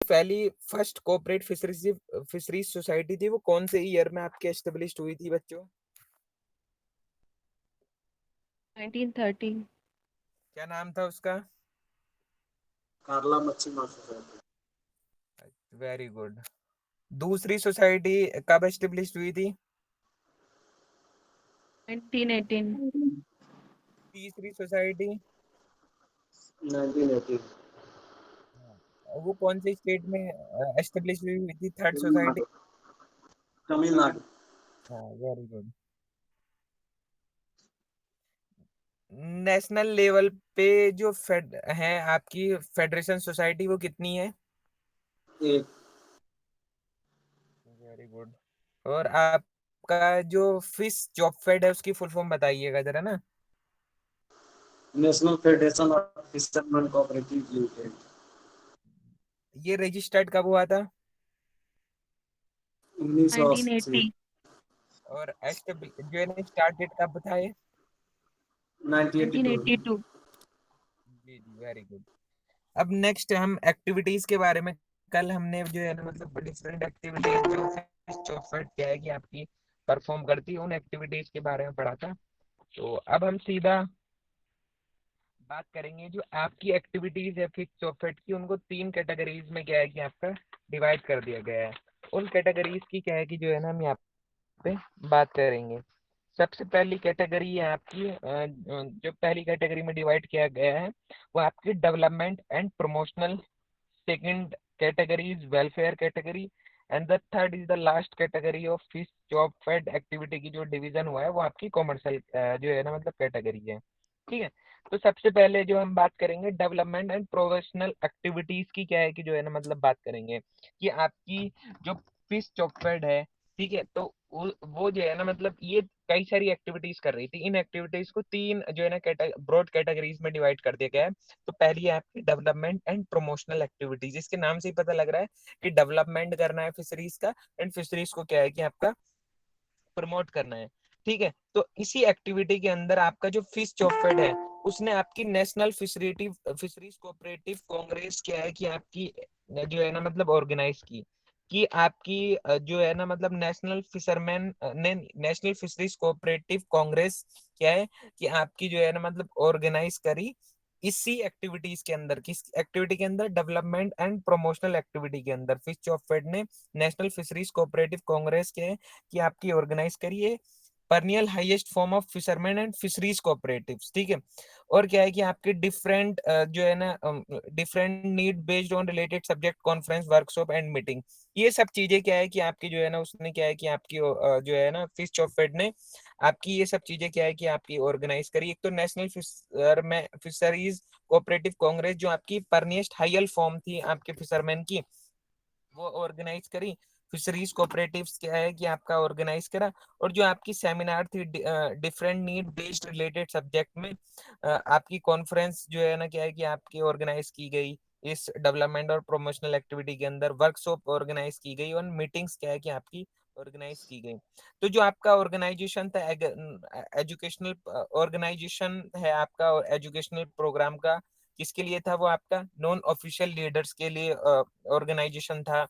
पहली first corporate fisheries society थी वो कौन से ईयर में आपके एस्टेब्लिश हुई थी बच्चों? 1930। क्या नाम था उसका? कार्ला मच्छी मार्केट। Very good. दूसरी सोसाइटी कब एस्टेब्लिश हुई थी? 1918। तीसरी सोसाइटी? 1918। वो कौन से स्टेट में एस्टेब्लिश हुई थी थर्ड सोसाइटी? तमिलनाडु। हाँ, वेरी गुड। नेशनल लेवल पे जो फेड है आपकी फेडरेशन सोसाइटी वो कितनी है? एक। Very good. और आपका जो फिश जॉब फेड है उसकी फुल फॉर्म बताइएगा जरा ना। National federation of fisherman cooperative limited. ये रजिस्टर्ड कब हुआ था? 1980। 1980। और जो है स्टार्ट डेट कब था ये? 1982। 1982। जी जी, वेरी गुड। अब नेक्स्ट हम एक्टिविटीज के बारे में, कल हमने जो है ना मतलब डिफरेंट एक्टिविटीज जो फिश जॉब फेड क्या है कि आपकी परफॉर्म करती है उन एक्टिविटीज के बारे में पढ़ा था। तो अब हम सीधा बात करेंगे जो आपकी एक्टिविटीज है फिक्स ऑफेट की, उनको तीन कैटेगरीज में क्या है कि आपका डिवाइड कर दिया गया है। उन कैटेगरीज की क्या है कि जो है ना हम यहाँ पे बात करेंगे। सबसे पहली कैटेगरी है आपकी जो पहली कैटेगरी में डिवाइड किया गया है वो आपकी development and promotional. Second category is welfare category. And the third is the last category of fish job fed activity की जो डिवीजन हुआ है वो आपकी कॉमर्शियल जो है ना मतलब कैटेगरी है। ठीक है। तो सबसे पहले जो हम बात करेंगे डेवलपमेंट एंड प्रोफेशनल एक्टिविटीज की क्या है कि जो है ना मतलब बात करेंगे कि आपकी जो फिश जॉब फेड है, ठीक है, तो वो जो है ना मतलब ये कई सारी एक्टिविटीज कर रही थी। इन एक्टिविटीज को तीन जो है ना ब्रॉड कैटेगरीज में डिवाइड कर दिया गया है। तो पहली है आपकी डेवलपमेंट एंड प्रमोशनल एक्टिविटीज। इसके नाम से ही पता लग रहा है कि डेवलपमेंट करना है फिशरीज का, एंड फिशरीज को क्या है कि आपका प्रमोट करना है। ठीक है। तो इसी एक्टिविटी के अंदर आपका जो फिश जॉबफेड है उसने आपकी नेशनल फिशरीज कोऑपरेटिव कांग्रेस क्या है कि आपकी जो है ना मतलब ऑर्गेनाइज की कि आपकी जो है ना मतलब नेशनल फिशरमैन ने नेशनल फिशरीज कोऑपरेटिव कांग्रेस क्या है कि आपकी जो है ना मतलब ऑर्गेनाइज करी इसी एक्टिविटीज के अंदर। किस एक्टिविटी के अंदर? डेवलपमेंट एंड प्रमोशनल एक्टिविटी के अंदर फिश जॉबफेड ने नेशनल फिशरीज कोऑपरेटिव कांग्रेस के कि आपकी ऑर्गेनाइज करिए perennial highest form of fisherman and fisheries cooperatives. ठीक है। और क्या है कि आपके डिफरेंट जो है ना different need based on related subject conference workshop and meeting, ये सब चीजें क्या है कि आपकी जो है ना उसने क्या है कि आपकी जो है ना फिश जॉबफेड ने आपकी ये सब चीजें क्या है कि आपकी ऑर्गेनाइज करी। एक तो नेशनल फिशरीज कोऑपरेटिव कांग्रेस जो आपकी परनियस्ट हाईएस्ट फॉर्म थी आपके फिशरमैन की, वो ऑर्गेनाइज करी। फिशरीज कोऑपरेटिव्स क्या है कि आपका ऑर्गेनाइज करा। और जो आपकी सेमिनार थी different need based related subject में आपकी कॉन्फ्रेंस जो है ना क्या है कि आपकी ऑर्गेनाइज की गई इस डेवलपमेंट और प्रोमोशनल एक्टिविटी के अंदर। वर्कशॉप ऑर्गेनाइज की गई और मीटिंग्स क्या है कि आपकी ऑर्गेनाइज की गई। तो जो आपका ऑर्गेनाइजेशन था एजुकेशनल ऑर्गेनाइजेशन है आपका और एजुकेशनल प्रोग्राम का किसके लिए था? वो आपका नॉन ऑफिशियल लीडर्स के लिए ऑर्गेनाइजेशन था,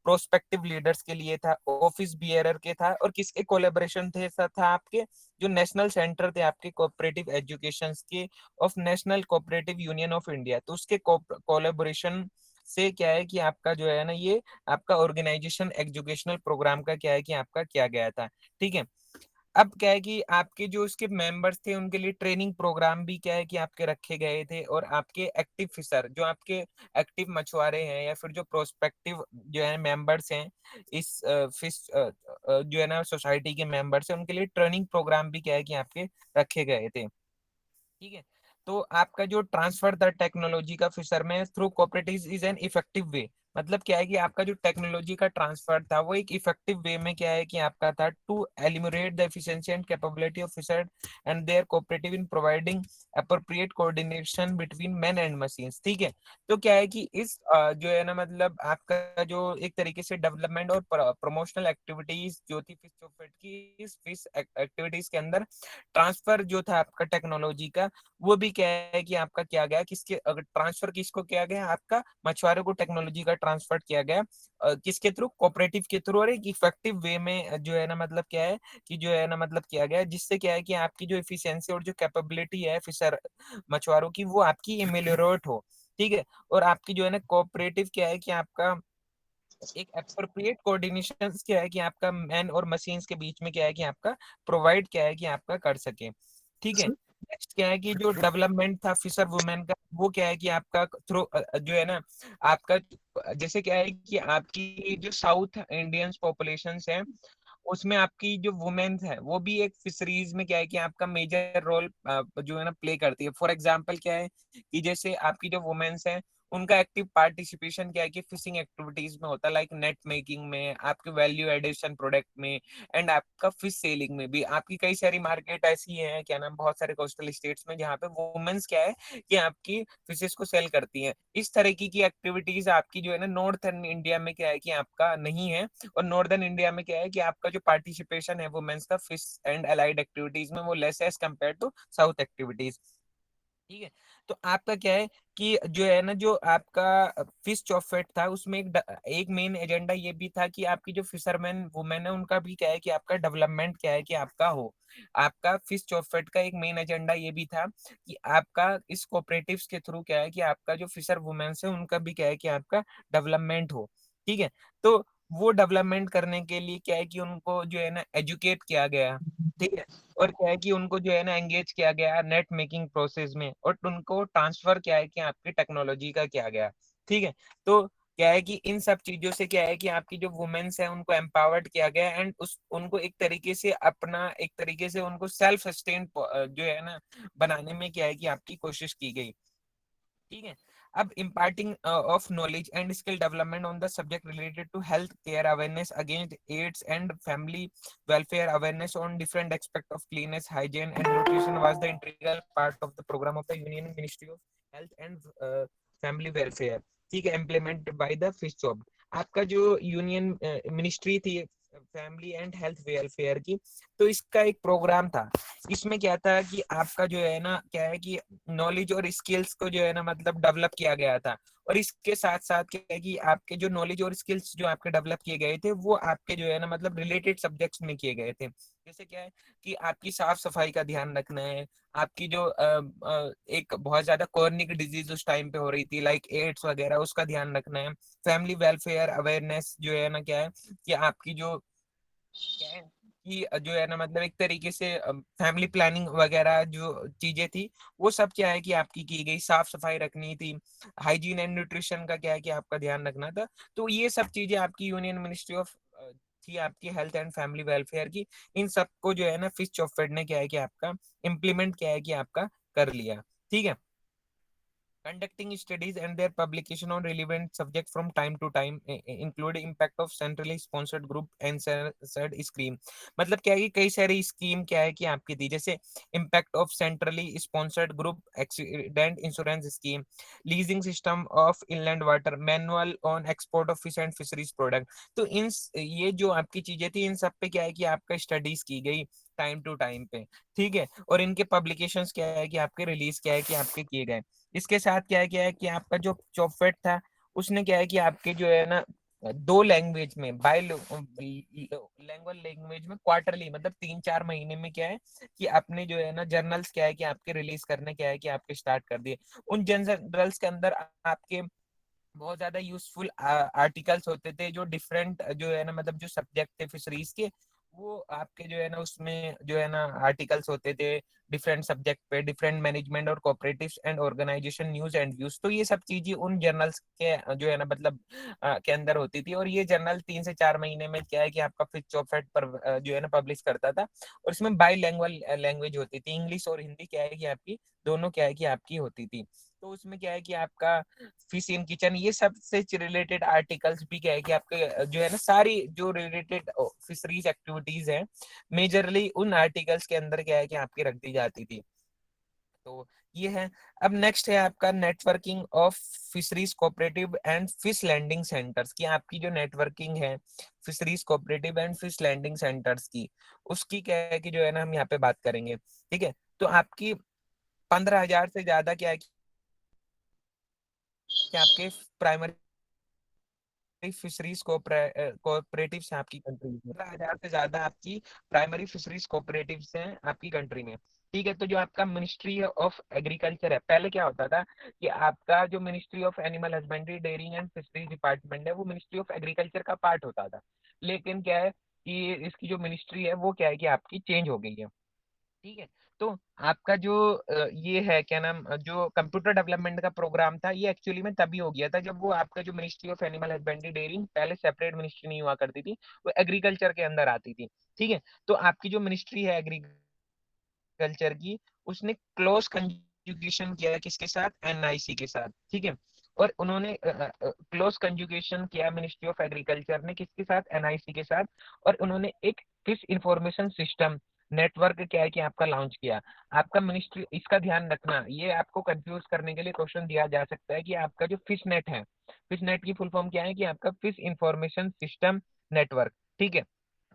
प्रोस्पेक्टिव लीडर्स के लिए था, ऑफिस बियरर के था, और किसके कोलेबोरेशन थे था आपके जो नेशनल सेंटर थे आपके कोऑपरेटिव एजुकेशन के of national cooperative union of India. तो उसके कोलेबोरेशन से क्या है कि आपका जो है ना ये आपका ऑर्गेनाइजेशन एजुकेशनल प्रोग्राम का क्या है कि आपका किया गया था। ठीक है। अब क्या है कि आपके जो उसके मेंबर्स थे उनके लिए ट्रेनिंग प्रोग्राम भी क्या है कि आपके रखे गए थे। और आपके एक्टिव फिशर जो आपके एक्टिव मछुआरे हैं या फिर जो प्रोस्पेक्टिव जो है मेंबर्स हैं इस फिश जो है ना सोसाइटी के मेंबर्स हैं उनके लिए ट्रेनिंग प्रोग्राम भी क्या है कि आपके रखे गए थे। ठीक है। तो आपका जो ट्रांसफर द टेक्नोलॉजी का फिशर में through cooperative is an effective way, मतलब क्या है कि आपका जो टेक्नोलॉजी का ट्रांसफर था वो एक इफेक्टिव वे में क्या है कि आपका था to eliminate the efficiency and capability of fisher and their cooperative in providing appropriate coordination between man and machines. ठीक है। तो क्या है कि इस जो है ना मतलब आपका जो एक तरीके से डेवलपमेंट और प्रमोशनल एक्टिविटीज जो थी फिश की इस फिश एक्टिविटीज के अंदर ट्रांसफर जो था आपका टेक्नोलॉजी का वो भी क्या है कि आपका किया गया। किसके अगर ट्रांसफर किसको किया गया? आपका मछुआरों को टेक्नोलॉजी का ट्रांसफर किया गया किसके थ्रू, कोऑपरेटिव के थ्रू, और एक इफेक्टिव वे में जो है ना मतलब क्या है कि जो है ना मतलब किया गया, जिससे क्या है कि आपकी जो एफिशिएंसी और जो कैपेबिलिटी है फिशर मछुआरों की वो आपकी इमेलियोरेट हो। ठीक है, और आपकी जो है ना कोऑपरेटिव क्या है कि आपका एक अप्रोप्रिएट कोऑर्डिनेशन क्या है कि आपका मैन और मशीन्स के बीच में क्या है कि आपका प्रोवाइड क्या है कि आपका कर सके। ठीक है, नेक्स्ट क्या है कि जो डेवलपमेंट था फिशर वुमेन का, वो क्या है कि आपका थ्रू जो है ना आपका, जैसे क्या है कि आपकी जो साउथ इंडियन पॉपुलेशन है उसमें आपकी जो वुमेन्स है वो भी एक फिशरीज में क्या है कि आपका मेजर रोल जो है ना प्ले करती है। फॉर एग्जांपल क्या है कि जैसे आपकी जो वुमेन्स है उनका एक्टिव पार्टिसिपेशन क्या है कि फिशिंग एक्टिविटीज में होता है, लाइक नेट मेकिंग में, आपके वैल्यू एडिशन प्रोडक्ट में, एंड आपका फिश सेलिंग में भी। आपकी कई सारी मार्केट ऐसी है क्या नाम बहुत सारे कोस्टल स्टेट्स में जहाँ पे वुमेन्स क्या है कि आपकी फिशेस को सेल करती हैं। इस तरह की एक्टिविटीज आपकी जो है ना नॉर्थर्न इंडिया में क्या है कि आपका नहीं है, और नॉर्दर्न इंडिया में क्या है कि आपका जो पार्टिसिपेशन है वुमेन्स का फिश एंड अलाइड एक्टिविटीज में वो लेस है as compare to south activities. ठीक है, तो आपका क्या है कि जो है ना जो आपका फिश चॉफेट था उसमें एक मेन एजेंडा ये भी था कि आपकी जो फिशरमैन वुमेन है उनका भी क्या है कि आपका डेवलपमेंट क्या है कि आपका हो। आपका फिश चॉफेट का एक मेन एजेंडा ये भी था कि आपका इस कोऑपरेटिव्स के थ्रू क्या है कि आपका जो फिशर वुमेन्स है उनका भी क्या है कि आपका डेवलपमेंट हो। ठीक है, तो वो डेवलपमेंट करने के लिए क्या है कि उनको जो है ना एजुकेट किया गया। ठीक है, और क्या है कि उनको जो है ना एंगेज किया गया नेट मेकिंग प्रोसेस में, और उनको ट्रांसफर क्या है कि आपकी टेक्नोलॉजी का किया गया। ठीक है, तो क्या है कि इन सब चीजों से क्या है कि आपकी जो वुमेन्स है उनको एम्पावर्ड किया गया, एंड उस उनको एक तरीके से अपना एक तरीके से उनको सेल्फ सस्टेन जो है ना बनाने में क्या है कि आपकी कोशिश की गई। ठीक है, अब imparting of knowledge and skill development on the subject related to health care awareness against AIDS and family welfare awareness on different aspects of cleanliness, hygiene and nutrition was the integral part of the program of the Union Ministry of Health and Family Welfare। ठीक है, implemented by the fish job। आपका जो union ministry थी family and health welfare की, तो इसका एक programme था। इसमें क्या था कि आपका जो है ना क्या है कि नॉलेज और स्किल्स को जो है ना मतलब डेवलप किया गया था, और इसके साथ साथ क्या है कि आपके जो नॉलेज और स्किल्स जो आपके डेवलप किए गए थे वो आपके जो है ना मतलब रिलेटेड सब्जेक्ट्स में किए गए थे। जैसे क्या है कि आपकी साफ सफाई का ध्यान रखना है, आपकी जो एक बहुत ज्यादा कॉर्निक डिजीज उस टाइम पे हो रही थी लाइक एड्स वगैरह, उसका ध्यान रखना है। फैमिली वेलफेयर अवेयरनेस जो है ना क्या है कि आपकी जो क्या है कि जो है ना मतलब एक तरीके से फैमिली प्लानिंग वगैरह जो चीजें थी वो सब क्या है कि आपकी की गई, साफ सफाई रखनी थी, हाइजीन एंड न्यूट्रिशन का क्या है कि आपका ध्यान रखना था। तो ये सब चीजें आपकी यूनियन मिनिस्ट्री ऑफ थी आपकी हेल्थ एंड फैमिली वेलफेयर की, इन सबको जो है ना फिश चॉफेड ने क्या है कि आपका इम्प्लीमेंट किया है कि आपका कर लिया। ठीक है, conducting studies and their publication on relevant subject from time to time include impact of centrally sponsored group and said scheme। मतलब क्या है कि कई सारी स्कीम क्या है कि आपकी थी, जैसे impact of centrally sponsored group accident insurance scheme, leasing system of inland water, manual on export of fish and fisheries product. तो इन ये जो आपकी चीजें थी इन सब पे क्या है कि आपका स्टडीज की गई टाइम टू टाइम पे। ठीक है, और इनके पब्लिकेशंस क्या है कि आपके रिलीज क्या है कि आपके किए गए। इसके साथ क्या है कि आपका जो चॉपफेट था उसने क्या है कि आपके जो है ना दो लैंग्वेज में बाई लैंग्वेज लैंग्वेज में क्वार्टरली मतलब 3-4 महीने में क्या है कि अपने जो है ना जर्नल्स क्या है कि आपके रिलीज करने क्या है कि आपके स्टार्ट कर दिए। उन जर्नल्स के अंदर आपके बहुत ज्यादा यूजफुल आर्टिकल्स होते थे जो डिफरेंट जो है ना मतलब जो सब्जेक्ट थे फिशरीज के, वो आपके जो है ना उसमें जो है ना आर्टिकल्स होते थे डिफरेंट सब्जेक्ट पे, डिफरेंट मैनेजमेंट और cooperatives and organization news and views. तो ये सब चीजें उन जर्नल्स के जो है ना मतलब के अंदर होती थी, और ये जर्नल 3 से 4 महीने में क्या है कि आपका फिच चॉफेट पर जो है ना पब्लिश करता था। और इसमें बाई लैंग्वेज लैंग्वेज होती थी, इंग्लिश और हिंदी क्या है कि आपकी दोनों क्या है कि आपकी होती थी। तो उसमें क्या है कि आपका फिश इन किचन ये सब से रिलेटेड आर्टिकल्स भी क्या है कि आपके जो है ना सारी जो रिलेटेड फिशरीज एक्टिविटीज हैं मेजरली उन आर्टिकल्स के अंदर क्या है कि आपकी रख दी जाती थी। तो ये है। अब नेक्स्ट है आपका networking of fisheries cooperative and fish landing centres की। आपकी जो नेटवर्किंग है fisheries cooperative and fish landing centres की, उसकी क्या है कि जो है ना हम यहाँ पे बात करेंगे। ठीक है, तो आपकी 15,000 से ज्यादा क्या है कि आपके प्राइमरी फिशरीज कोऑपरेटिव्स हैं आपकी कंट्री में, 1000 से ज्यादा आपकी प्राइमरी फिशरीज कोऑपरेटिव्स हैं आपकी कंट्री में। ठीक है, तो जो आपका मिनिस्ट्री ऑफ एग्रीकल्चर है, पहले क्या होता था कि आपका जो ministry of animal husbandry, dairying and fisheries department है, वो मिनिस्ट्री ऑफ एग्रीकल्चर का पार्ट होता था। लेकिन क्या है कि इसकी जो मिनिस्ट्री है वो क्या है कि आपकी चेंज हो गई है। ठीक है, तो आपका जो ये है क्या नाम, जो कंप्यूटर डेवलपमेंट का प्रोग्राम था, ये एक्चुअली में तभी हो गया था जब वो आपका जो ministry of animal husbandry dairying, पहले सेपरेट मिनिस्ट्री नहीं हुआ करती थी, वो एग्रीकल्चर के अंदर आती थी। ठीक है, तो आपकी जो मिनिस्ट्री है एग्रीकल्चर की, उसने क्लोज कंजुगेशन किया है किसके साथ, एनआईसी के साथ। ठीक है, और उन्होंने क्लोज कंजुगेशन किया मिनिस्ट्री ऑफ एग्रीकल्चर ने किसके साथ, एनआईसी के साथ, और उन्होंने एक फिश इंफॉर्मेशन सिस्टम नेटवर्क क्या है कि आपका लॉन्च किया। आपका मिनिस्ट्री, इसका ध्यान रखना, ये आपको कंफ्यूज करने के लिए क्वेश्चन दिया जा सकता है कि आपका जो फिश नेट है, फिश नेट की फुल फॉर्म क्या है कि आपका फिश इंफॉर्मेशन सिस्टम नेटवर्क। ठीक है,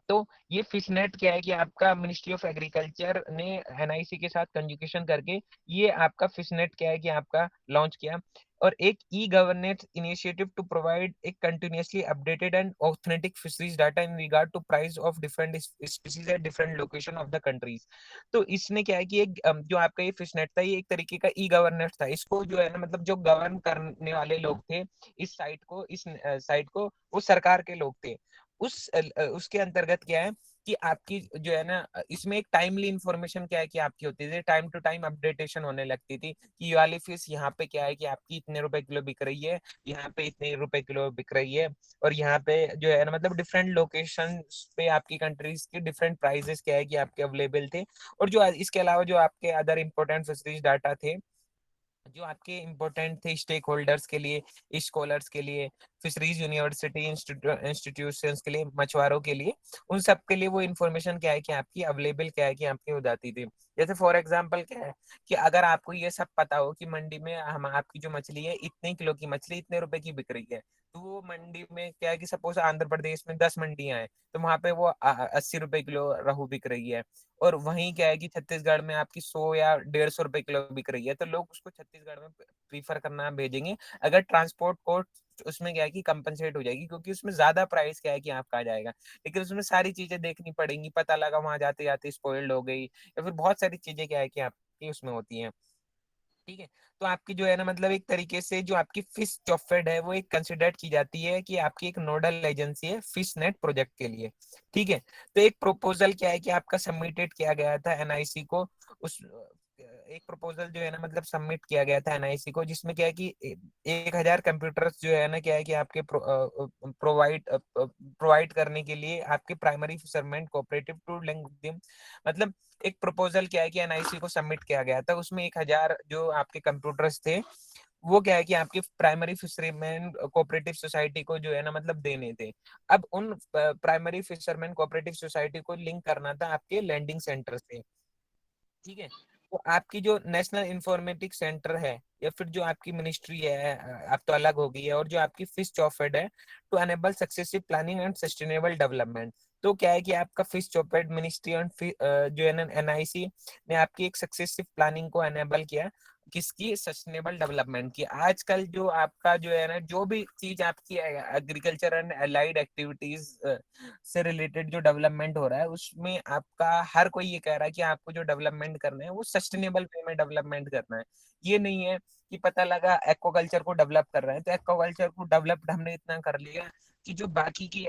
तो ये फिशनेट क्या है कि आपका मिनिस्ट्री ऑफ एग्रीकल्चर ने एनआईसी के साथ कंजुगेशन करके ये आपका फिशनेट क्या है कि आपका लॉन्च किया। और एक e governance initiative to provide एक continuously updated and authentic fisheries data in regard to price of different species at different location of the countries. तो इसने क्या है कि एक जो आपका ये फिशनेट था, ये एक तरीके का ई गवर्नेंस था। इसको जो है ना, मतलब जो गवर्न करने वाले लोग थे इस साइट को, इस साइट को, वो सरकार के लोग थे। उसके अंतर्गत क्या है कि आपकी जो है ना, इसमें एक टाइमली इंफॉर्मेशन क्या है कि आपकी होती थी, टाइम टू टाइम अपडेटेशन होने लगती थी कि ये वाली फिश यहाँ पे क्या है कि आपकी इतने रुपए किलो बिक रही है, यहाँ पे इतने रुपए किलो बिक रही है, और यहाँ पे जो है ना, मतलब डिफरेंट लोकेशन पे आपकी कंट्रीज के डिफरेंट प्राइजेस क्या है कि आपके अवेलेबल थे। और जो इसके अलावा जो आपके अदर इंपॉर्टेंट फिशरीज डाटा थे, जो आपके इम्पोर्टेंट थे स्टेक होल्डर्स के लिए, स्कॉलर्स के लिए, फिशरीज यूनिवर्सिटी इंस्टीट्यूशंस के लिए, मछुआरों के लिए, उन सब के लिए वो इन्फॉर्मेशन क्या है कि आपकी अवेलेबल क्या है कि आपकी हो जाती थी। जैसे फॉर एग्जांपल क्या है कि अगर आपको ये सब पता हो कि मंडी में हम आपकी जो मछली है, इतने किलो की मछली इतने रुपए की बिक रही है, तो वो मंडी में क्या है कि सपोज आंध्र प्रदेश में 10 मंडियां हैं, तो वहां पे वो 80 रुपए किलो रहू बिक रही है, और वहीं क्या है कि छत्तीसगढ़ में आपकी 100 या 150 रुपए किलो बिक रही है, तो लोग उसको छत्तीसगढ़ में प्रीफर करना भेजेंगे। अगर ट्रांसपोर्ट कॉस्ट उसमें क्या है कि कंपनसेट हो जाएगी, क्योंकि उसमें ज्यादा प्राइस क्या है कि आपका आ जाएगा। लेकिन उसमें सारी चीजें देखनी पड़ेंगी, पता लगा वहां जाते जाते स्पॉइल्ड हो गई, या फिर बहुत सारी चीजें क्या है कि आपकी उसमें होती हैं। ठीक है, तो आपकी जो है ना, मतलब एक तरीके से जो आपकी फिश चॉफेड है, वो एक कंसिडर्ड की जाती है कि आपकी एक नोडल एजेंसी है फिश नेट प्रोजेक्ट के लिए। ठीक है, तो एक प्रपोजल क्या है कि आपका सबमिटेड किया गया था एनआईसी को, उस एक प्रपोजल जो है ना, मतलब सबमिट किया गया था एनआईसी को, जिसमें क्या है कि 1000 कंप्यूटर्स जो है ना, क्या है कि आपके प्रोवाइड करने के लिए आपके primary fisherman cooperative to link them, मतलब एक प्रपोजल क्या है कि एनआईसी को सबमिट किया गया था, उसमें 1000 जो आपके कंप्यूटर्स थे, वो क्या है कि आपकी प्राइमरी फिशरमैन कोऑपरेटिव सोसाइटी को जो है ना, मतलब देने थे। अब उन प्राइमरी फिशरमैन कोऑपरेटिव सोसाइटी को लिंक करना था आपके लैंडिंग सेंटर से। ठीक है, तो आपकी जो नेशनल इंफॉर्मेटिक सेंटर है, या फिर जो आपकी मिनिस्ट्री है, अब तो अलग हो गई है, और जो आपकी फिश चॉफेड है, to enable successive planning and sustainable development. तो क्या है कि आपका फिश चॉफेड मिनिस्ट्री एंड जो है एनआईसी ने आपकी एक सक्सेसिव प्लानिंग को एनेबल किया, किसकी, सस्टेनेबल डेवलपमेंट की। आजकल जो आपका जो है ना, जो भी चीज आपकी एग्रीकल्चर एंड अलाइड एक्टिविटीज से रिलेटेड जो डेवलपमेंट हो रहा है, उसमें आपका हर कोई ये कह रहा है कि आपको जो डेवलपमेंट करना है वो सस्टेनेबल वे में डेवलपमेंट करना है। ये नहीं है कि पता लगा एक्वाकल्चर को डेवलप कर रहे हैं, तो एक्वाकल्चर को डेवलप हमने इतना कर लिया कि जो बाकी की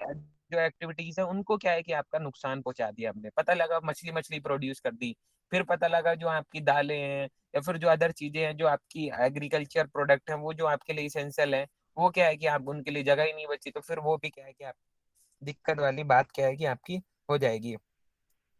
जो एक्टिविटीज है उनको क्या है कि आपका नुकसान पहुंचा दिया हमने। पता लगा मछली मछली प्रोड्यूस कर दी, फिर पता लगा जो आपकी दालें हैं, या फिर जो अदर चीजें हैं, जो आपकी एग्रीकल्चर प्रोडक्ट हैं, वो जो आपके लिए इसेंशियल है, वो क्या है कि आप उनके लिए जगह ही नहीं बची, तो फिर वो भी क्या है कि आप दिक्कत वाली बात क्या है कि आपकी हो जाएगी।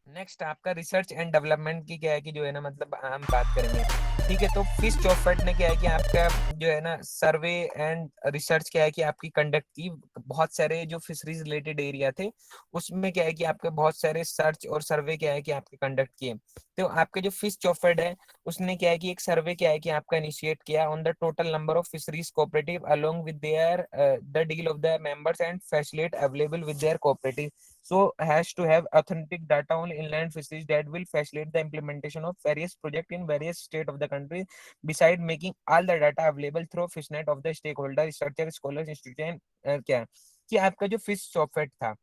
नेक्स्ट आपका रिसर्च एंड डेवलपमेंट की क्या है कि जो है ना, मतलब हम बात करेंगे। ठीक है, तो फिश चॉफेट ने क्या है कि आपका जो है ना, सर्वे एंड रिसर्च क्या है कि आपकी कंडक्ट की, बहुत सारे जो फिशरीज रिलेटेड एरिया थे, उसमें क्या है कि आपके बहुत सारे सर्च और सर्वे क्या है कि आपके कंडक्ट किए। तो आपके जो फिश चॉफर्ड है उसने क्या है कि एक सर्वे क्या है कि आपका इनिशिएट किया on the total number of fisheries cooperative along with their the deal of the members and facilitate available with their cooperative, so has to have authentic data on inland fisheries that will facilitate the implementation of various projects in various states of the country, beside making all the data available through fishnet of the stakeholder researcher scholars institution। क्या है कि आपका जो fish चॉफेट था,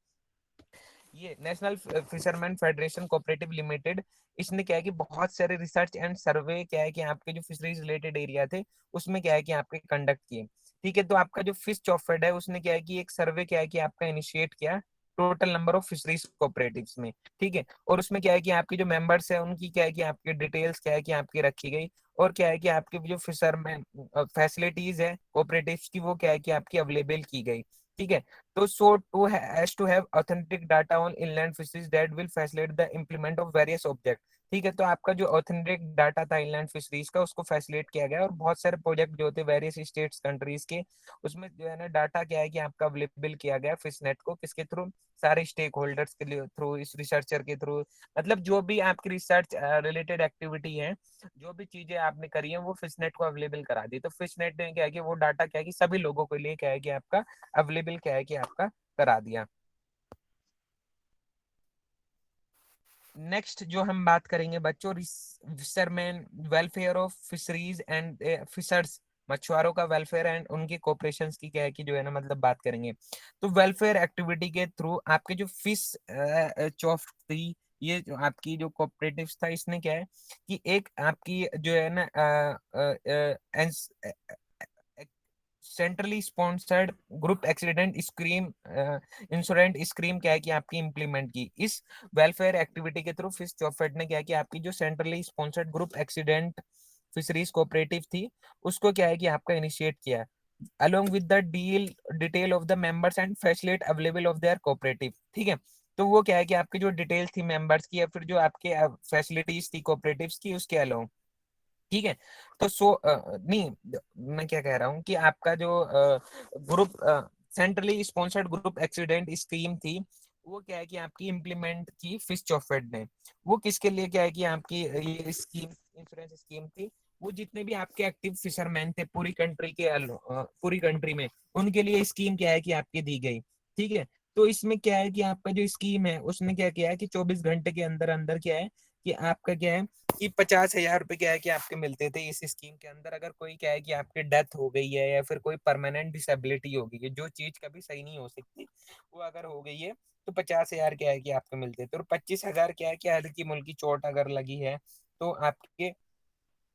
ये national fisherman federation cooperative limited, इसने क्या है कि बहुत सारे रिसर्च एंड सर्वे क्या है कि आपके जो फिशरीज रिलेटेड एरिया थे उसमें क्या है कि आपके कंडक्ट किए। ठीक है, तो आपका जो फिश चॉफेड है उसने क्या है कि एक सर्वे क्या है कि आपका इनिशिएट किया total number of fisheries cooperatives में। ठीक है, और उसमें क्या है कि आपके जो मेंबर्स है उनकी क्या है कि आपकी डिटेल्स क्या है कि आपकी रखी गई, और क्या है कि आपके जो फिशरमैन फैसिलिटीज है कोऑपरेटिव्स की वो क्या है कि आपकी अवेलेबल की गई। ठीक है, तो so to has to have authentic data on inland fisheries that will facilitate the implement of various objects। ठीक है, तो आपका जो ऑथेंटिक डाटा था इनलैंड फिशरीज का उसको फैसिलिटेट किया गया, और बहुत सारे प्रोजेक्ट जो होते वेरियस स्टेट्स कंट्रीज के, उसमें जो है ना डाटा क्या है कि आपका अवेलेबल किया गया फिशनेट को, किसके थ्रू, सारे स्टेक होल्डर्स के लिए थ्रू, इस रिसर्चर के थ्रू। मतलब जो भी आपकी रिसर्च रिलेटेड एक्टिविटी है, जो भी चीजें आपने करी है वो फिशनेट को अवेलेबल करा दी। तो फिशनेट ने क्या है कि वो डाटा क्या है कि सभी लोगों के लिए क्या है कि आपका अवेलेबल क्या है कि आपका करा दिया। नेक्स्ट जो हम बात करेंगे बच्चों, fisherman welfare of fisheries and fishers, मछुआरों का वेलफेयर एंड उनकी कोऑपरेशन की क्या है कि जो है ना मतलब बात करेंगे। तो वेलफेयर एक्टिविटी के थ्रू आपके जो फिश चॉफ थी, ये जो आपकी जो कोऑपरेटिव्स था, इसने क्या है कि एक आपकी जो है ना centrally sponsored group accident scheme insurance scheme क्या है कि आपकी इंप्लीमेंट की। इस वेलफेयर एक्टिविटी के थ्रू फिश चॉफेट ने क्या है कि आपकी जो centrally sponsored group accident fisheries cooperative थी उसको क्या है कि आपका इनिशिएट किया along with the deal detail of the members and facility available of their cooperative. ठीक है, तो वो क्या है कि आपकी जो डिटेल्स थी मेंबर्स की या फिर जो आपके फैसिलिटीज थी कोऑपरेटिव्स की उसके अलावा। ठीक है, तो नहीं, मैं क्या कह रहा हूँ कि आपका जो group centrally sponsored group accident scheme थी, वो क्या है कि आपकी इम्प्लीमेंट की फिश चॉफेड ने। वो किसके लिए क्या है कि आपकी ये स्कीम, इंश्योरेंस स्कीम थी, वो जितने भी आपके एक्टिव फिशरमैन थे पूरी कंट्री के पूरी कंट्री में, उनके लिए स्कीम क्या है कि आपकी दी गई। ठीक है, तो इसमें क्या है कि आपका जो स्कीम है उसने क्या किया है कि 24 घंटे के अंदर अंदर क्या है कि आपका क्या है कि 50,000 रुपए क्या है कि आपके मिलते थे इस स्कीम के अंदर, अगर कोई क्या है कि आपकी डेथ हो गई है या फिर कोई परमानेंट डिसेबिलिटी हो गई है, जो चीज कभी सही नहीं हो सकती, वो अगर हो गई है तो 50,000 क्या है कि आपके मिलते थे। और 25,000 क्या है कि हल्की मुल्की चोट अगर लगी है तो आपके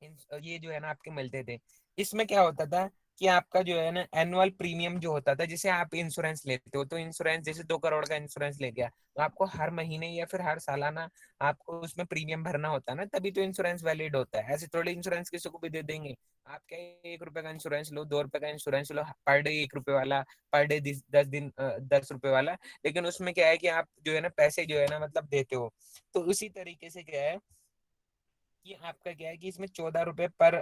ये जो है ना आपके मिलते थे। इसमें क्या होता था कि आपका जो है ना एनुअल प्रीमियम जो होता था, जैसे आप इंश्योरेंस लेते हो तो इंश्योरेंस जैसे 2 करोड़ का इंश्योरेंस ले गया, तो आपको हर महीने या फिर हर सालाना आपको उसमें प्रीमियम भरना होता है ना, तभी तो इंश्योरेंस वैलिड होता है। ऐसे थोड़ी इंश्योरेंस किसी को भी दे देंगे। आप क्या 1 रुपए का इंश्योरेंस लो, 2 रुपए का इंश्योरेंस लो, पर डे 1 रुपए वाला, पर डे 10 दिन 10 रुपए वाला, लेकिन उसमें क्या है कि आप जो है ना पैसे जो है ना मतलब देते हो। तो उसी तरीके से क्या है कि आपका क्या है कि इसमें 14 रुपए पर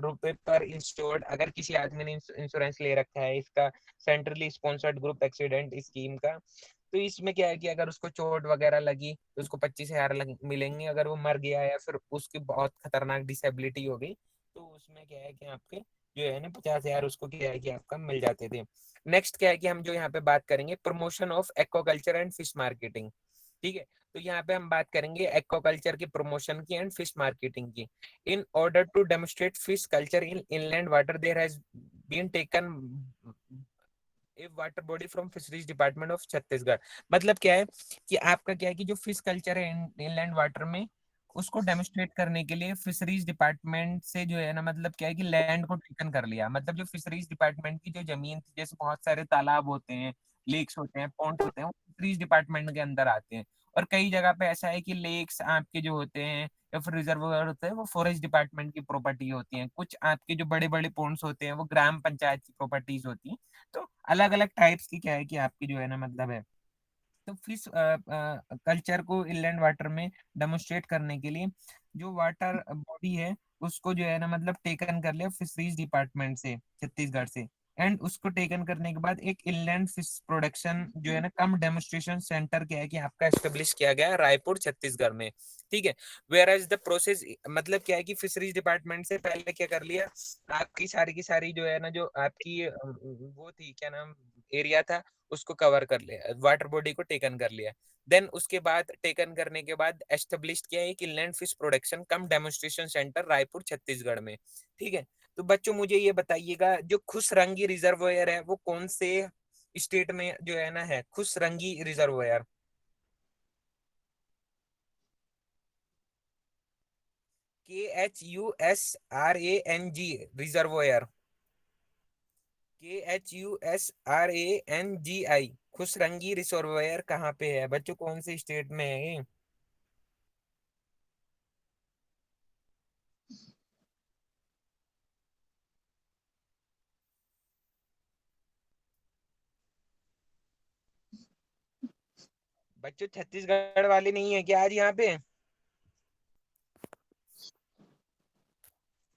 रुपए पर इंश्योर्ड, अगर किसी आदमी ने इंश्योरेंस ले रखा है इसका, centrally sponsored group accident scheme का, तो इसमें क्या है कि अगर उसको चोट वगैरह लगी तो उसको 25,000 मिलेंगे। अगर वो मर गया या फिर उसकी बहुत खतरनाक डिसेबिलिटी हो गई तो उसमें क्या है कि आपके जो है ना 50,000 उसको क्या है कि आपका मिल जाते थे। नेक्स्ट क्या है कि हम जो यहाँ पे बात करेंगे promotion of aquaculture and fish marketing. ठीक है, तो यहाँ पे हम बात करेंगे एक्वाकल्चर की प्रमोशन की एंड फिश मार्केटिंग की। In order to demonstrate fish culture in inland water there has been taken a water body from fisheries department of Chhattisgarh. मतलब क्या है कि आपका क्या है कि जो फिश कल्चर है इनलैंड वाटर में, उसको डेमोन्स्ट्रेट करने के लिए फिशरीज डिपार्टमेंट से जो है ना मतलब क्या है कि लैंड को टेकन कर लिया। मतलब जो फिशरीज डिपार्टमेंट की जो जमीन थी, जैसे बहुत सारे तालाब होते हैं, लेक्स होते हैं, पॉन्ड होते हैं, वो फिशरीज डिपार्टमेंट के अंदर आते हैं। और कई जगह पे ऐसा है कि लेक्स आपके जो होते हैं या फिर रिजर्वर होते हैं वो फॉरेस्ट डिपार्टमेंट की प्रॉपर्टी होती है। कुछ आपके जो बड़े बड़े पॉन्ड्स होते हैं वो ग्राम पंचायत की प्रॉपर्टीज होती हैं। तो अलग अलग टाइप्स की क्या है कि आपकी जो है ना मतलब है। तो फिश कल्चर को इनलैंड वाटर में डेमोन्स्ट्रेट करने के लिए जो वाटर बॉडी है उसको जो है ना मतलब टेकन कर लिया फिशरीज डिपार्टमेंट से छत्तीसगढ़ से। एंड उसको टेकन करने के बाद एक इनलैंड फिश प्रोडक्शन जो है ना कम डेमोन्स्ट्रेशन सेंटर क्या है कि आपका एस्टेब्लिश किया गया है रायपुर छत्तीसगढ़ में। ठीक है, वेयर एज द प्रोसेस मतलब क्या है कि फिशरीज डिपार्टमेंट से पहले क्या कर लिया, आपकी सारी की सारी जो है ना जो आपकी वो थी क्या नाम एरिया था उसको कवर कर लिया, वाटर बॉडी को टेकन कर लिया। देन उसके बाद टेकन करने के बाद एस्टेब्लिश किया एक इनलैंड फिश प्रोडक्शन कम डेमोन्स्ट्रेशन सेंटर रायपुर छत्तीसगढ़ में। ठीक है, तो बच्चों मुझे ये बताइएगा जो खुशरंगी रिजर्वोयर है वो कौन से स्टेट में जो है ना है Khushrangi reservoir? KHUSRANG reservoir, KHUSRANGI Khushrangi reservoir कहाँ पे है बच्चों, कौन से स्टेट में है ये? बच्चों छत्तीसगढ़ वाले नहीं है क्या आज यहाँ पे?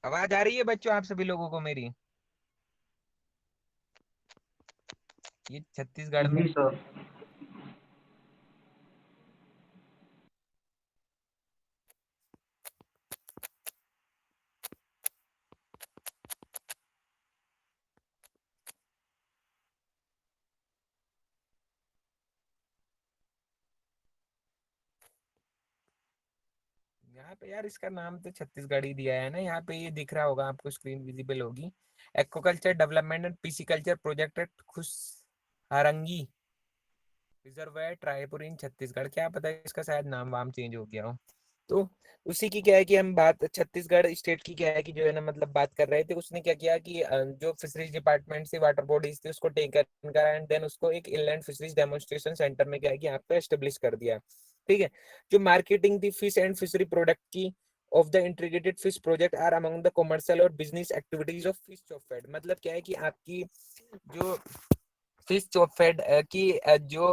आवाज आ रही है बच्चों आप सभी लोगों को मेरी? ये छत्तीसगढ़ में जी सर। यहाँ पे यार इसका नाम तो छत्तीसगढ़ ही दिया है ना, यहाँ पे ये दिख रहा होगा आपको, स्क्रीन विजिबल होगी। Aquaculture development and pisciculture project at खुश हारंगी रिजर्वायर ट्रायपुर इन छत्तीसगढ़, क्या पता है इसका शायद नाम वाम चेंज हो गया हो। तो उसी की क्या है कि हम बात छत्तीसगढ़ स्टेट की क्या है कि जो है ना मतलब बात कर रहे थे, उसने क्या किया कि जो फिशरीज डिपार्टमेंट से वाटर बॉडीज थी उसको टेक करा एंड देन उसको एक इनलैंड फिशरीज डेमोन्स्ट्रेशन सेंटर में क्या है कि आपको एस्टेब्लिश कर दिया। ठीक है, जो मार्केटिंग थी फिश एंड फिशरी प्रोडक्ट की of the integrated fish project are among the commercial और business activities of fish chop fed, मतलब क्या है कि आपकी जो फिश चॉप फेड की जो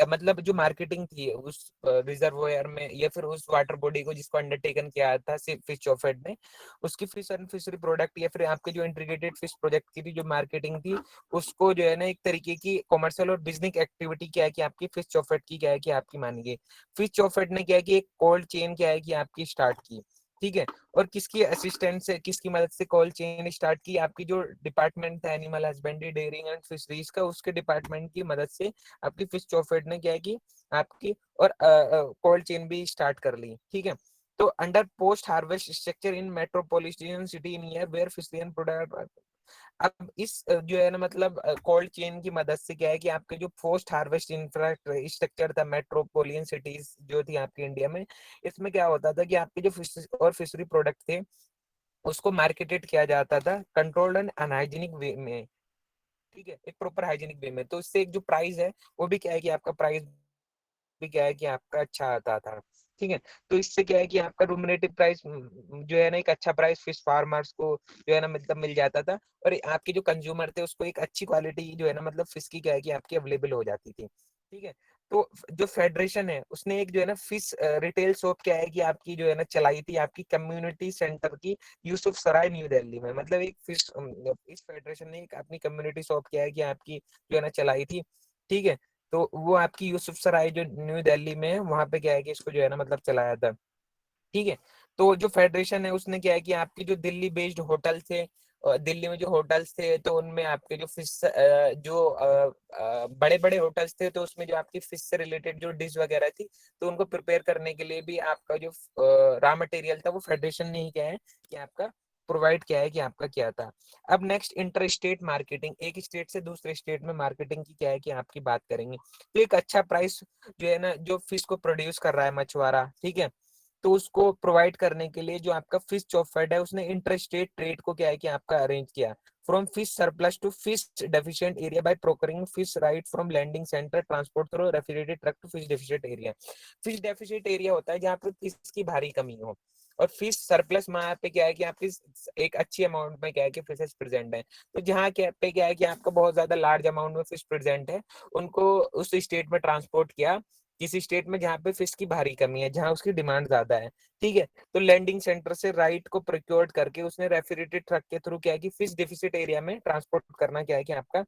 मतलब जो मार्केटिंग थी उस रिजर्वोयर में या फिर उस वाटर बॉडी को जिसको अंडरटेकन किया था फिश चॉप फेड ने, उसकी फिश एंड फिशरी प्रोडक्ट या फिर आपके जो इंटीग्रेटेड फिश प्रोजेक्ट की भी जो मार्केटिंग थी उसको जो है ना एक तरीके की कॉमर्शियल और बिजनेस एक्टिविटी क्या है कि आपकी फिश चॉप फेड की क्या है कि आपकी मानी गई। फिश चॉप फेड ने क्या है कि एक कोल्ड चेन क्या है कि आपकी स्टार्ट की। ठीक है, और किसकी असिस्टेंट से किसकी मदद से कोल्ड चेन स्टार्ट की, आपकी जो डिपार्टमेंट था animal husbandry dairying and fisheries का उसके डिपार्टमेंट की मदद से आपकी फिश चॉफेट ने क्या है कि आपकी और कोल्ड चेन भी स्टार्ट कर ली। ठीक है, तो under post harvest structure in metropolitan city near where fishery and product, अब इस जो है ना मतलब कोल्ड चेन की मदद से क्या है कि आपके जो पोस्ट हार्वेस्ट इंफ्रास्ट्रक्चर था मेट्रोपोलियन सिटीज जो थी आपकी इंडिया में, इसमें क्या होता था कि आपके जो फिश और फिशरी प्रोडक्ट थे उसको मार्केटेड किया जाता था कंट्रोल्ड एंड अनहाइजीनिक वे में। ठीक है, एक प्रॉपर हाइजीनिक वे में, तो इससे एक जो प्राइस है वो भी क्या है कि आपका प्राइस भी क्या है कि आपका अच्छा आता था। ठीक है, तो इससे क्या है कि आपका रूमरेटिव प्राइस जो है ना एक अच्छा प्राइस फिश फार्मर्स को जो है ना मतलब मिल जाता था, और आपके जो कंज्यूमर थे उसको एक अच्छी क्वालिटी जो है ना मतलब फिश की क्या है कि आपकी अवेलेबल हो जाती थी। ठीक है, तो जो फेडरेशन है उसने एक जो है ना फिश रिटेल शॉप क्या है कि आपकी जो है ना चलाई थी आपकी कम्युनिटी सेंटर की यूसुफ सराय न्यू दिल्ली में, मतलब एक फिश इस फेडरेशन ने एक अपनी कम्युनिटी शॉप क्या है कि आपकी जो है ना चलाई थी। ठीक है, तो वो आपकी यूसुफ सराय जो न्यू दिल्ली में है वहां पे क्या है कि इसको जो है ना मतलब चलाया था। ठीक है, तो जो फेडरेशन है उसने क्या है कि आपकी जो दिल्ली बेस्ड होटल थे, दिल्ली में जो होटल्स थे तो उनमें आपके जो फिश जो बड़े बड़े होटल्स थे तो उसमें जो आपकी फिश से रिलेटेड जो डिश वगैरह थी तो उनको प्रिपेयर करने के लिए भी आपका जो रॉ मटेरियल था वो फेडरेशन ने ही क्या है कि आपका प्रोवाइड किया है कि आपका क्या था। अब नेक्स्ट इंटर स्टेट मार्केटिंग, एक स्टेट से दूसरे स्टेट में मार्केटिंग की क्या है कि आपकी बात करेंगे। तो एक अच्छा प्राइस जो है ना जो फिश को प्रोड्यूस कर रहा है मछुआरा, ठीक है, तो उसको प्रोवाइड करने के लिए जो आपका फिश चॉफेड है उसने इंटर स्टेट ट्रेड को क्या है कि आपका अरेंज किया from fish surplus to fish deficient area by procuring fish right from landing centre transport through refrigerated truck to fish deficient area. Fish deficient area होता है जहाँ पे फिश की भारी कमी हो, और फिश सरप्लस में पे क्या है कि आपकी एक अच्छी अमाउंट में क्या है कि फिशेस प्रेजेंट है। तो जहाँ क्या पे क्या है कि आपका बहुत ज्यादा लार्ज अमाउंट में फिश प्रेजेंट है उनको उस स्टेट में ट्रांसपोर्ट किया किसी स्टेट में जहाँ पे फिश की भारी कमी है, जहाँ उसकी डिमांड ज्यादा है, ठीक है, तो लैंडिंग सेंटर से राइट को प्रोक्योर्ड करके उसने रेफ्रिजरेटेड ट्रक के थ्रू क्या है कि फिश डेफिसिट एरिया में ट्रांसपोर्ट करना क्या है कि आपका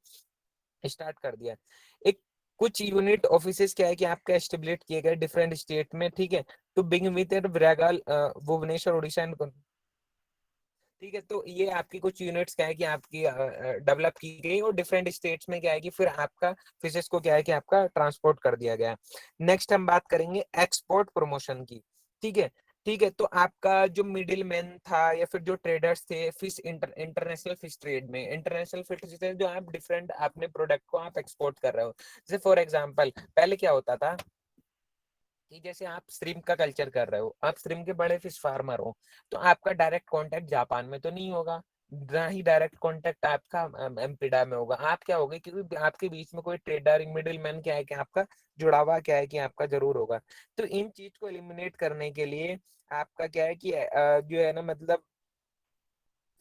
स्टार्ट कर दिया। एक कुछ यूनिट ऑफिसेस क्या है कि आपका एस्टेब्लिश किए गए डिफरेंट स्टेट में, ठीक है, तो बिगिन विद विरागाल, भुवनेश्वर, उड़ीसा एंड, ठीक है, तो ये आपकी कुछ यूनिट्स क्या है कि आपकी डेवलप की गई और डिफरेंट स्टेट्स में क्या है कि फिर आपका फिशेस को क्या है कि आपका ट्रांसपोर्ट कर दिया गया। नेक्स्ट हम बात करेंगे एक्सपोर्ट प्रमोशन की, ठीक है, ठीक है, तो आपका जो मिडिल मैन था या फिर जो ट्रेडर्स थे फिश इंटरनेशनल फिश ट्रेड में, इंटरनेशनल फिश ट्रेड जो आप डिफरेंट अपने प्रोडक्ट को आप एक्सपोर्ट कर रहे हो, जैसे फॉर एग्जांपल पहले क्या होता था कि जैसे आप श्रिम्प का कल्चर कर रहे हो, आप श्रिम्प के बड़े फिश फार्मर हो, तो आपका डायरेक्ट कांटेक्ट जापान में तो नहीं होगा, ना ही डायरेक्ट कांटेक्ट आपका एम्पिडा में होगा, आप क्या होगा क्योंकि आपके बीच में कोई ट्रेडर मिडिल मैन क्या है कि आपका जुड़ावा क्या है कि आपका जरूर होगा। तो इन चीज को एलिमिनेट करने के लिए आपका क्या है कि जो है ना मतलब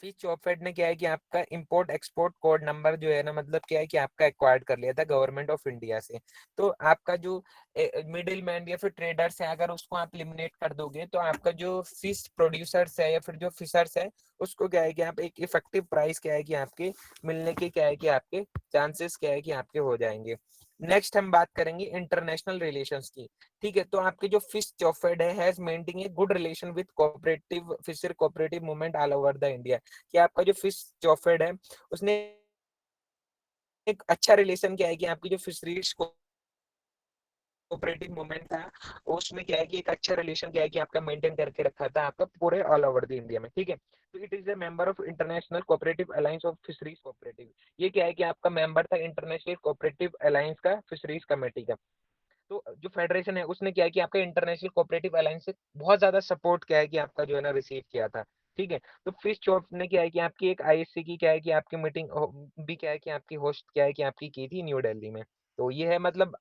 फिश चॉपफेड ने क्या है कि आपका इंपोर्ट एक्सपोर्ट कोड नंबर जो है ना मतलब क्या है कि आपका एक्वायर्ड कर लिया था गवर्नमेंट ऑफ इंडिया से। तो आपका जो मिडिल मैन या फिर ट्रेडर्स है, अगर उसको आप लिमिनेट कर दोगे तो आपका जो फिश प्रोड्यूसर्स है या फिर जो फिशर्स है उसको क्या है कि आप एक इफेक्टिव प्राइस क्या है कि आपके मिलने के क्या है कि आपके चांसेस क्या है कि आपके हो जाएंगे। नेक्स्ट हम बात करेंगे इंटरनेशनल रिलेशंस की, ठीक है, तो आपके जो फिश चॉफेड है has maintain a good relation with cooperative fisher cooperative movement all over the India, कि आपका जो फिश चॉफेड है उसने एक अच्छा रिलेशन क्या है कि आपकी जो फिशरीज कोऑपरेटिव मूवमेंट था उसमें क्या है कि एक अच्छा रिलेशन क्या है कि आपका मेंटेन करके रखा था आपका पूरे ऑल ओवर द इंडिया में, ठीक है, तो it is a member of international cooperative alliance of fisheries cooperative, ये क्या है कि आपका मेंबर था इंटरनेशनल कोऑपरेटिव अलायंस का फिशरीज कमेटी का। तो जो फेडरेशन है उसने क्या है कि आपका इंटरनेशनल कोऑपरेटिव अलायंस से बहुत ज्यादा सपोर्ट क्या है कि आपका जो है ना रिसीव किया था, ठीक है, तो फिश चॉप ने क्या है कि आपकी एक आईएससी की क्या है कि आपकी मीटिंग भी क्या है कि आपकी होस्ट क्या है कि आपकी की थी न्यू दिल्ली में। तो ये है मतलब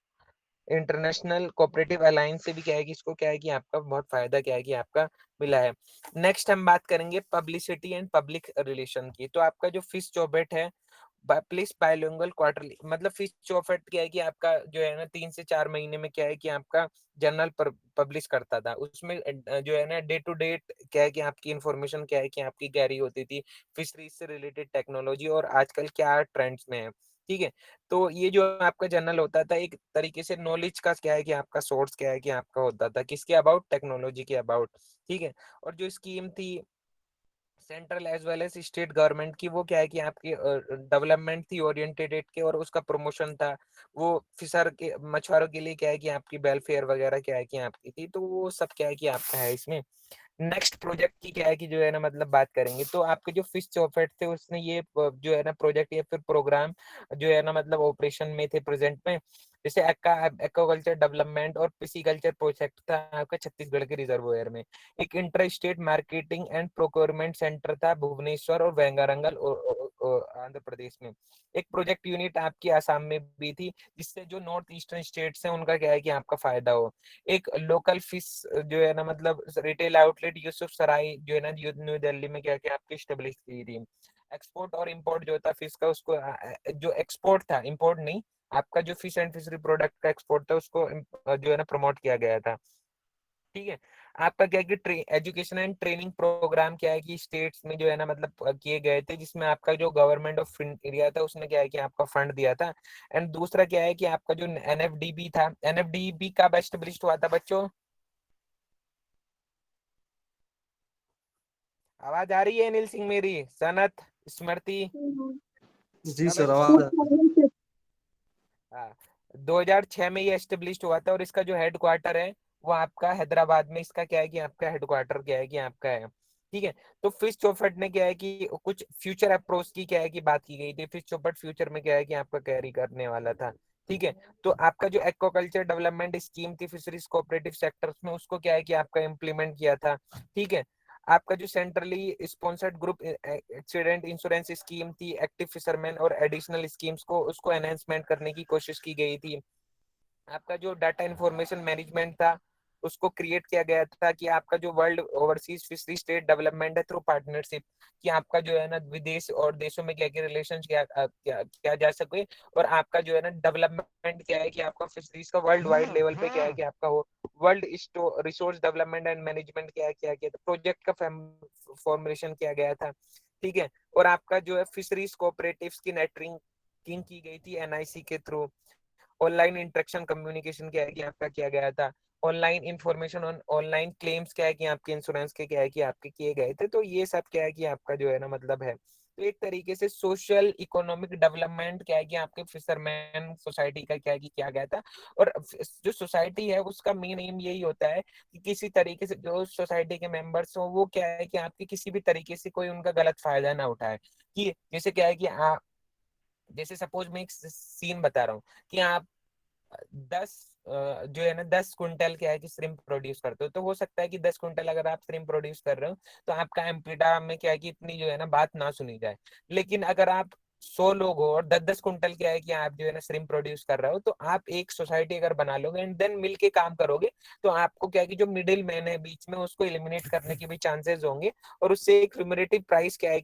इंटरनेशनल कोऑपरेटिव अलायंस से भी क्या है कि इसको क्या है कि आपका बहुत फायदा क्या है कि आपका मिला है। नेक्स्ट हम बात करेंगे पब्लिसिटी एंड पब्लिक रिलेशन की, तो आपका जो फिश चॉबेट है प्लीज बाइलिंगुअल क्वार्टरली, मतलब फिश चॉफेट क्या है कि आपका जो है ना 3 से 4 महीने में क्या है कि आपका जर्नल पर पब्लिश करता था, उसमें जो है ना डे टू डेट क्या है कि आपकी इंफॉर्मेशन क्या है कि आपकी गहरी होती थी फिशरीज से रिलेटेड टेक्नोलॉजी और आजकल क्या ट्रेंड्स में है, ठीक है, तो ये जो आपका जर्नल होता था एक तरीके से नॉलेज का क्या है कि आपका सोर्स क्या है कि आपका होता था किसके अबाउट, टेक्नोलॉजी के अबाउट, ठीक है, और जो स्कीम थी central as well as state government की वो क्या है कि आपकी डेवलपमेंट थी ओरिएंटेड के और उसका प्रमोशन था, वो फिशर के मछुआरों के लिए क्या है कि आपकी वेलफेयर वगैरह क्या है कि आपकी थी, तो वो सब क्या है कि आपका है इसमें। नेक्स्ट प्रोजेक्ट की क्या है कि जो है ना मतलब बात करेंगे तो आपके जो फिश चॉफेट थे उसने ये जो है ना प्रोजेक्ट या फिर प्रोग्राम जो है ना मतलब ऑपरेशन में थे प्रेजेंट में, जैसे एक्वाकल्चर डेवलपमेंट और पिसीकल्चर प्रोजेक्ट था आपका छत्तीसगढ़ के रिजर्वोयर में, एक inter state marketing and procurement centre था भुवनेश्वर और वेंगारंगल आंध्र प्रदेश में, एक प्रोजेक्ट यूनिट आपकी आसाम में भी थी जिससे जो नॉर्थ ईस्टर्न स्टेट्स हैं उनका क्या है कि आपका फायदा हो, एक लोकल फिश जो है ना मतलब रिटेल आउटलेट यूसुफ सराय जो है ना न्यू दिल्ली में क्या क्या आपकी स्टेब्लिश की थी। एक्सपोर्ट और इंपोर्ट जो था फिश का उसको जो एक्सपोर्ट था इंपोर्ट नहीं, आपका जो फिश एंड फिशरी प्रोडक्ट का एक्सपोर्ट था उसको जो है ना प्रमोट किया गया था, ठीक है, आपका क्या है कि एजुकेशन एंड ट्रेनिंग प्रोग्राम क्या है कि स्टेट्स में जो है ना मतलब किए गए थे जिसमें आपका जो गवर्नमेंट ऑफ इंडिया था उसने क्या है कि आपका फंड दिया था। एंड दूसरा क्या है कि आपका जो एनएफडीबी था, एनएफडीबी कब एस्टेब्लिश हुआ था बच्चों, आवाज आ रही है अनिल सिंह मेरी, सनत, स्मृति, जी कब सर, आवाज आ रही है। हाँ 2006 में ये एस्टेब्लिश हुआ था और इसका जो हेडक्वार्टर है वो आपका हैदराबाद में, इसका क्या है कि आपका हेडक्वार्टर क्या है कि आपका है, ठीक है, तो फिश चौफट ने क्या है कि कुछ फ्यूचर अप्रोच की क्या है कि बात की गई थी, फिश चौफट फ्यूचर में क्या है कि आपका कैरी करने वाला था, ठीक है, तो आपका जो एक्वाकल्चर डेवलपमेंट स्कीम थी फिशरीज कोऑपरेटिव सेक्टर्स में उसको क्या है कि आपका इम्प्लीमेंट किया था, ठीक है, आपका जो centrally sponsored group accident insurance scheme थी एक्टिव फिशरमैन और एडिशनल स्कीम्स को उसको एनहेंसमेंट करने की कोशिश की गई थी, आपका जो डाटा इंफॉर्मेशन मैनेजमेंट था उसको क्रिएट किया गया था कि आपका जो world overseas fishery state development है थ्रू पार्टनरशिप, कि आपका जो है ना विदेश और देशों में क्या क्या रिलेशन किया जा सके, और आपका जो है ना डेवलपमेंट क्या है कि आपका फिशरीज का वर्ल्ड वाइड लेवल पे क्या है कि आपका हो world resource development and management क्या किया गया था, प्रोजेक्ट का फॉर्मुलेशन किया गया था। ठीक है, और आपका जो है फिशरीज कोऑपरेटिव्स की नेटवर्किंग की गई थी एनआईसी के थ्रू। ऑनलाइन इंटरेक्शन कम्युनिकेशन क्या है कि आपका किया गया था। Online information on online claims क्या है कि आपके इंश्योरेंस के क्या है कि आपके किए गए थे। तो ये सब क्या है कि आपका जो है ना मतलब है। तो एक तरीके से सोशल इकोनॉमिक डेवलपमेंट क्या है कि आपके फिशरमैन सोसाइटी का क्या है कि किया गया था। और जो सोसाइटी है उसका मेन एम यही होता है कि किसी तरीके से जो सोसाइटी के मेंबर्स हो वो क्या है कि आपके किसी भी तरीके से कोई उनका गलत फायदा ना उठाए। कि जैसे क्या है कि आप, जैसे सपोज मैं एक सीन बता रहा हूँ कि आप 10 जो है ना 10 क्विंटल क्या है कि श्रिम्प प्रोड्यूस करते हो, तो हो सकता है कि 10 क्विंटल अगर आप श्रिम्प प्रोड्यूस कर रहे हो तो आपका एम्पीटा में क्या है कि इतनी जो है ना बात ना सुनी जाए। लेकिन अगर आप 100 लोग हो और 10-10 क्विंटल क्या है कि आप जो है ना श्रिम्प प्रोड्यूस कर रहे हो, तो आप एक सोसाइटी अगर बना लोगे एंड देन मिल के काम करोगे, तो आपको क्या है कि जो मिडिल मैन है बीच में उसको एलिमिनेट करने के भी चांसेस होंगे। और उससे एक रिम्यूनरेटिव प्राइस क्या है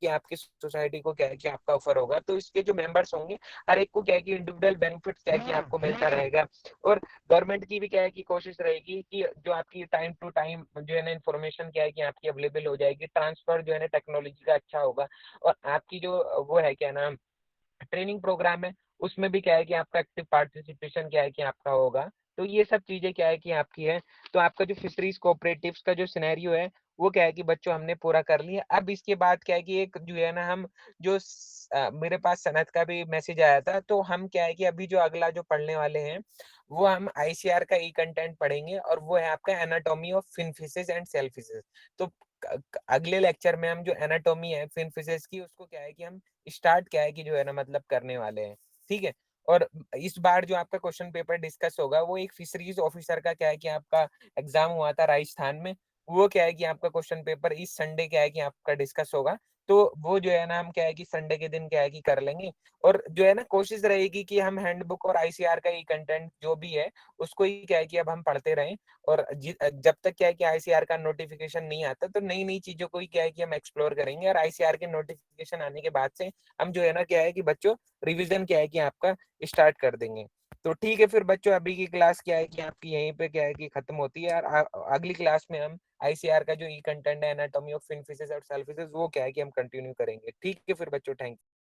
कि आपकी सोसाइटी को क्या है कि आपका ऑफर होगा। तो इसके जो मेंबर्स होंगे हर एक को क्या है कि इंडिविजुअल बेनिफिट क्या है कि आपको मिलता रहेगा। और गवर्नमेंट की भी क्या है कि कोशिश रहेगी कि जो आपकी टाइम टू टाइम जो है ना इन्फॉर्मेशन क्या है कि आपकी अवेलेबल हो जाएगी, ट्रांसफर जो है ना टेक्नोलॉजी का अच्छा होगा। और आपकी जो वो है क्या नाम ट्रेनिंग प्रोग्राम है उसमें भी क्या है कि आपका एक्टिव पार्टिसिपेशन क्या है कि आपका होगा। तो ये सब चीजें क्या है कि आपकी है। तो आपका जो फिशरीज कोऑपरेटिव्स का जो सिनेरियो है वो क्या है कि बच्चों हमने पूरा कर लिया। अब इसके बाद क्या है कि एक जो है ना हम जो मेरे पास सनत का भी मैसेज आया था, तो हम क्या है कि अभी जो अगला जो पढ़ने वाले हैं वो हम आईसीआर का ई कंटेंट पढ़ेंगे, और वो है आपका anatomy of fin fishes and shell fishes. तो अगले लेक्चर में हम जो एनाटॉमी है फिन फिशेस की उसको क्या है कि हम स्टार्ट क्या है कि जो है ना मतलब करने वाले हैं। ठीक है, और इस बार जो आपका क्वेश्चन पेपर डिस्कस होगा वो एक फिशरीज ऑफिसर का क्या है कि आपका एग्जाम हुआ था राजस्थान में, वो क्या है कि आपका क्वेश्चन पेपर इस संडे क्या है कि आपका डिस्कस होगा। तो वो जो है ना हम क्या है कि संडे के दिन क्या है कि कर लेंगे। और जो है ना कोशिश रहेगी कि हम हैंडबुक और आईसीआर का ये कंटेंट जो भी है उसको ही क्या है कि अब हम पढ़ते रहें। और जब तक क्या है कि आईसीआर का नोटिफिकेशन नहीं आता तो नई नई चीजों को ही क्या है कि हम एक्सप्लोर करेंगे। और आईसीआर के नोटिफिकेशन आने के बाद से हम जो है ना क्या है कि बच्चों रिवीजन क्या है कि आपका स्टार्ट कर देंगे। तो ठीक है फिर बच्चों, अभी की क्लास क्या है कि आपकी यहीं पे क्या है कि खत्म होती है। और अगली क्लास में हम आईसीआर का जो ई कंटेंट है एनाटॉमी ऑफ फिन फिशेस और सेल फिशेस वो क्या है कि हम कंटिन्यू करेंगे। ठीक है फिर बच्चों, थैंक यू।